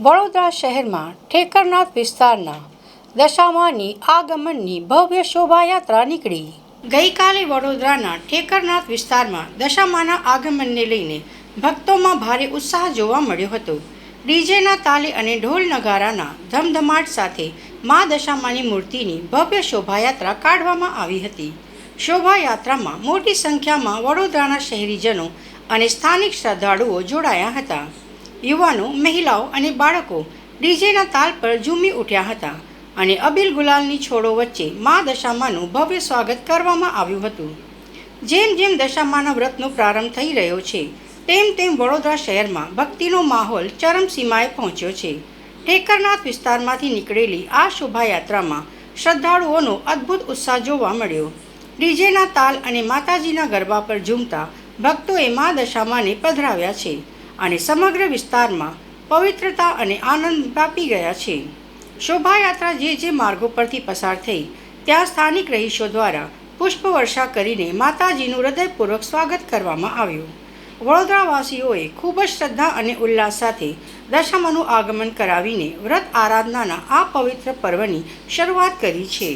વડોદરા શહેરમાં ઠેકરનાથ વિસ્તારના દશામાની આગમનની ભવ્ય શોભાયાત્રા નીકળી. ગઈકાલે વડોદરાના ઠેકરનાથ વિસ્તારમાં દશામાના આગમનને લઈને ભક્તોમાં ભારે ઉત્સાહ જોવા મળ્યો હતો. ડીજેના તાલે અને ઢોલ નગારાના ધમધમાટ સાથે મા દશામાની મૂર્તિની ભવ્ય શોભાયાત્રા કાઢવામાં આવી હતી. શોભાયાત્રામાં મોટી સંખ્યામાં વડોદરાના શહેરીજનો અને સ્થાનિક શ્રદ્ધાળુઓ જોડાયા હતા. યુવાનો, મહિલાઓ અને બાળકો ડીજેના તાલ પર ઝૂમી ઉઠ્યા હતા અને અબીલ ગુલાલની છોડો વચ્ચે મા દશામાનું ભવ્ય સ્વાગત કરવામાં આવ્યું હતું. જેમ જેમ દશામાના વ્રતનો પ્રારંભ થઈ રહ્યો છે તેમ તેમ વડોદરા શહેરમાં ભક્તિનો માહોલ ચરમસીમાએ પહોંચ્યો છે. ઠેકરનાથ વિસ્તારમાંથી નીકળેલી આ શોભાયાત્રામાં શ્રદ્ધાળુઓનો અદ્ભુત ઉત્સાહ જોવા મળ્યો. ડીજેના તાલ અને માતાજીના ગરબા પર ઝૂમતા ભક્તોએ મા દશામાને પધરાવ્યા છે અને સમગ્ર વિસ્તારમાં પવિત્રતા અને આનંદ વ્યાપી ગયા છે. શોભાયાત્રા જે માર્ગો પરથી પસાર થઈ ત્યાં સ્થાનિક રહીશો દ્વારા પુષ્પવર્ષા કરીને માતાજીનું હૃદયપૂર્વક સ્વાગત કરવામાં આવ્યું. વડોદરાવાસીઓએ ખૂબ જ શ્રદ્ધા અને ઉલ્લાસ સાથે દશામાનું આગમન કરાવીને વ્રત આરાધનાના આ પવિત્ર પર્વની શરૂઆત કરી છે.